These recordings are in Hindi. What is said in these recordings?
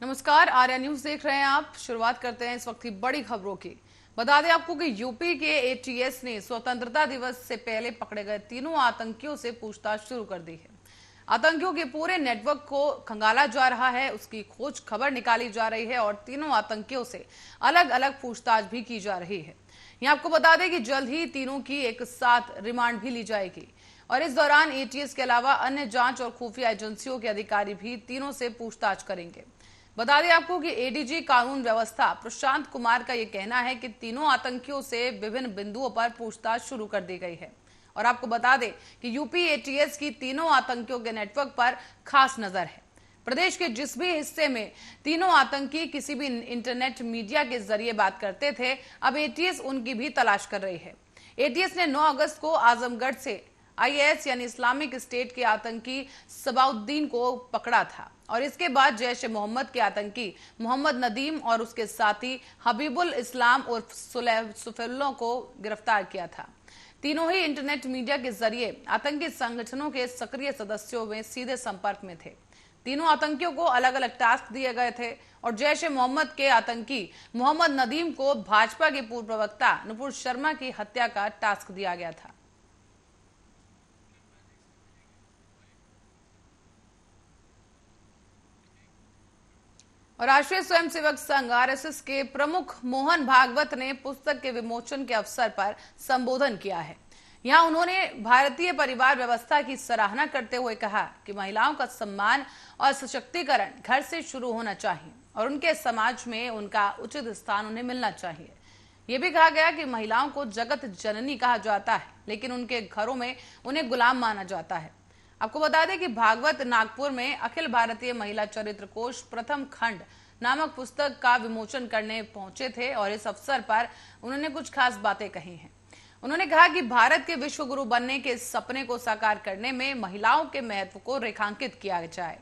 नमस्कार, आर्या न्यूज देख रहे हैं आप। शुरुआत करते हैं इस वक्त की बड़ी खबरों की। बता दें आपको कि यूपी के एटीएस ने स्वतंत्रता दिवस से पहले पकड़े गए तीनों आतंकियों से पूछताछ शुरू कर दी है। आतंकियों के पूरे नेटवर्क को खंगाला जा रहा है, उसकी खोज खबर निकाली जा रही है और तीनों आतंकियों से अलग अलग पूछताछ भी की जा रही है। यहाँ आपको बता दें कि जल्द ही तीनों की एक साथ रिमांड भी ली जाएगी और इस दौरान एटीएस के अलावा अन्य जांच और खुफिया एजेंसियों के अधिकारी भी तीनों से पूछताछ करेंगे। बता दें आपको कि एडीजी कानून व्यवस्था प्रशांत कुमार का यह कहना है कि तीनों आतंकियों से विभिन्न बिंदुओं पर पूछताछ शुरू कर दी गई है और आपको बता दें कि यूपी एटीएस की तीनों आतंकियों के नेटवर्क पर खास नजर है। प्रदेश के जिस भी हिस्से में तीनों आतंकी किसी भी इंटरनेट मीडिया के जरिए बात करते थे, अब एटीएस उनकी भी तलाश कर रही है। एटीएस ने 9 अगस्त को आजमगढ़ से आईएस यानी इस्लामिक स्टेट के आतंकी सबाउद्दीन को पकड़ा था और इसके बाद जैश ए मोहम्मद के आतंकी मोहम्मद नदीम और उसके साथी हबीबुल इस्लाम उर्फ सुफेल्लो को गिरफ्तार किया था। तीनों ही इंटरनेट मीडिया के जरिए आतंकी संगठनों के सक्रिय सदस्यों में सीधे संपर्क में थे। तीनों आतंकियों को अलग अलग टास्क दिए गए थे और जैश ए मोहम्मद के आतंकी मोहम्मद नदीम को भाजपा के पूर्व प्रवक्ता नुपुर शर्मा की हत्या का टास्क दिया गया था। और राष्ट्रीय स्वयंसेवक संघ आरएसएस के प्रमुख मोहन भागवत ने पुस्तक के विमोचन के अवसर पर संबोधन किया है। यहां उन्होंने भारतीय परिवार व्यवस्था की सराहना करते हुए कहा कि महिलाओं का सम्मान और सशक्तिकरण घर से शुरू होना चाहिए और उनके समाज में उनका उचित स्थान उन्हें मिलना चाहिए। ये भी कहा गया कि महिलाओं को जगत जननी कहा जाता है, लेकिन उनके घरों में उन्हें गुलाम माना जाता है। आपको बता दें कि भागवत नागपुर में अखिल भारतीय महिला चरित्र कोश प्रथम खंड नामक पुस्तक का विमोचन करने पहुंचे थे और इस अवसर पर उन्होंने कुछ खास बातें कही हैं। उन्होंने कहा कि भारत के विश्व गुरु बनने के सपने को साकार करने में महिलाओं के महत्व को रेखांकित किया जाए।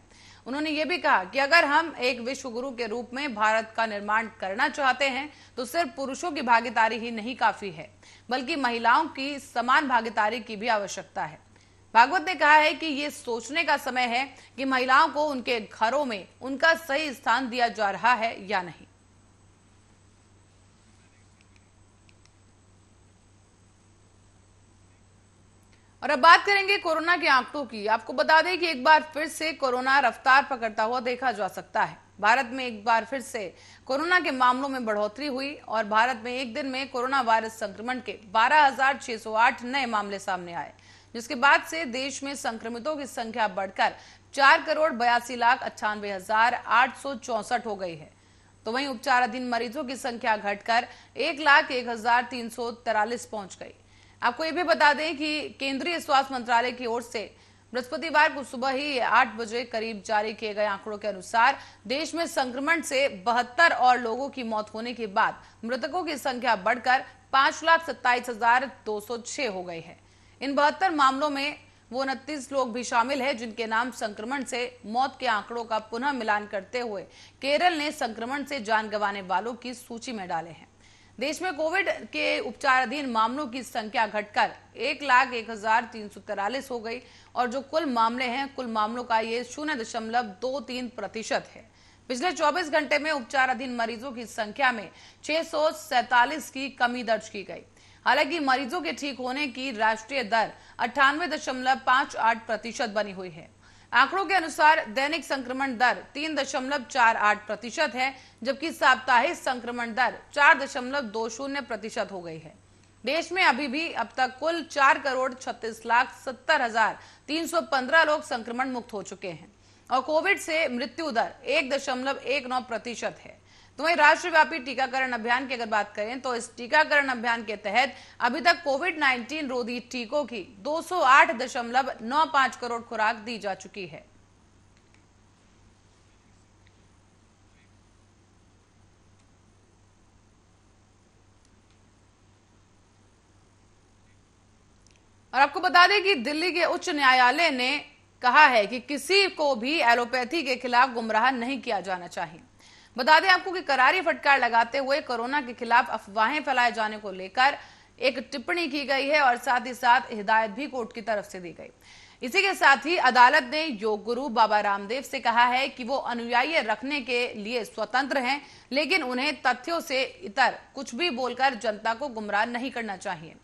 उन्होंने ये भी कहा कि अगर हम एक विश्व गुरु के रूप में भारत का निर्माण करना चाहते हैं तो सिर्फ पुरुषों की भागीदारी ही नहीं काफी है, बल्कि महिलाओं की समान भागीदारी की भी आवश्यकता है। भागवत ने कहा है कि ये सोचने का समय है कि महिलाओं को उनके घरों में उनका सही स्थान दिया जा रहा है या नहीं। और अब बात करेंगे कोरोना के आंकड़ों की। आपको बता दें कि एक बार फिर से कोरोना रफ्तार पकड़ता हुआ देखा जा सकता है। भारत में एक बार फिर से कोरोना के मामलों में बढ़ोतरी हुई और भारत में एक दिन में कोरोना वायरस संक्रमण के 12,608 नए मामले सामने आए, जिसके बाद से देश में संक्रमितों की संख्या बढ़कर 4,82,98,864 हो गई है। तो वहीं उपचाराधीन मरीजों की संख्या घटकर 1,01,343 पहुंच गई। आपको ये भी बता दें कि केंद्रीय स्वास्थ्य मंत्रालय की ओर से बृहस्पतिवार को सुबह ही 8 बजे करीब जारी किए गए आंकड़ों के अनुसार देश में संक्रमण से 72 और लोगों की मौत होने के बाद मृतकों की संख्या बढ़कर 5,27,206 हो गई है। इन 72 मामलों में वो 29 लोग भी शामिल हैं जिनके नाम संक्रमण से मौत के आंकड़ों का पुनः मिलान करते हुए केरल ने संक्रमण से जान गंवाने वालों की सूची में डाले हैं। देश में कोविड के उपचाराधीन मामलों की संख्या घटकर 1,01,343 हो गई और जो कुल मामले हैं, कुल मामलों का ये 0.23% है। पिछले 24 घंटे में उपचाराधीन मरीजों की संख्या में 647 की कमी दर्ज की गई। हालांकि मरीजों के ठीक होने की राष्ट्रीय दर 98.58% बनी हुई है। आंकड़ों के अनुसार दैनिक संक्रमण दर 3.48% है, जबकि साप्ताहिक संक्रमण दर 4.20% हो गई है। देश में अभी भी अब तक कुल 4,36,70,315 लोग संक्रमण मुक्त हो चुके हैं और कोविड से मृत्यु दर 1.19% है। तो वहीं राष्ट्रव्यापी टीकाकरण अभियान की अगर बात करें तो इस टीकाकरण अभियान के तहत अभी तक कोविड-19 रोधी टीकों की 208.95 करोड़ खुराक दी जा चुकी है। और आपको बता दें कि दिल्ली के उच्च न्यायालय ने कहा है कि किसी को भी एलोपैथी के खिलाफ गुमराह नहीं किया जाना चाहिए। बता दें आपको कि करारी फटकार लगाते हुए कोरोना के खिलाफ अफवाहें फैलाए जाने को लेकर एक टिप्पणी की गई है और साथ ही साथ हिदायत भी कोर्ट की तरफ से दी गई। इसी के साथ ही अदालत ने योग गुरु बाबा रामदेव से कहा है कि वो अनुयायी रखने के लिए स्वतंत्र हैं, लेकिन उन्हें तथ्यों से इतर कुछ भी बोलकर जनता को गुमराह नहीं करना चाहिए।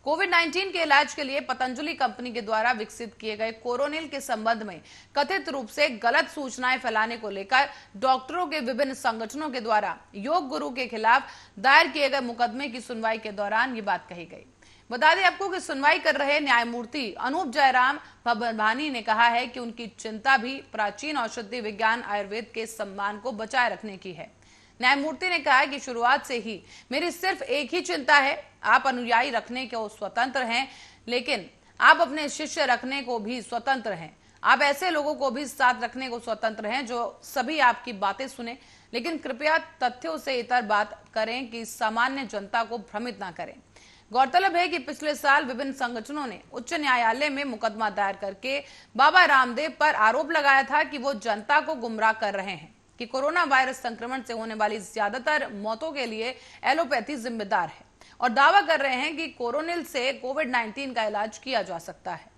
कोविड-19 के इलाज के लिए पतंजलि कंपनी के द्वारा विकसित किए गए कोरोनिल के संबंध में कथित रूप से गलत सूचनाएं फैलाने को लेकर डॉक्टरों के विभिन्न संगठनों के द्वारा योग गुरु के खिलाफ दायर किए गए मुकदमे की सुनवाई के दौरान ये बात कही गई। बता दें आपको कि सुनवाई कर रहे न्यायमूर्ति अनूप जयराम भवानी ने कहा है कि उनकी चिंता भी प्राचीन औषधि विज्ञान आयुर्वेद के सम्मान को बचाए रखने की है। न्यायमूर्ति ने कहा कि शुरुआत से ही मेरी सिर्फ एक ही चिंता है, आप अनुयायी रखने को स्वतंत्र हैं, लेकिन आप अपने शिष्य रखने को भी स्वतंत्र हैं। आप ऐसे लोगों को भी साथ रखने को स्वतंत्र हैं जो सभी आपकी बातें सुने, लेकिन कृपया तथ्यों से इतर बात करें कि सामान्य जनता को भ्रमित ना करें। गौरतलब है कि पिछले साल विभिन्न संगठनों ने उच्च न्यायालय में मुकदमा दायर करके बाबा रामदेव पर आरोप लगाया था कि वो जनता को गुमराह कर रहे हैं कि कोरोना वायरस संक्रमण से होने वाली ज्यादातर मौतों के लिए एलोपैथी जिम्मेदार है और दावा कर रहे हैं कि कोरोनिल से कोविड-19 का इलाज किया जा सकता है।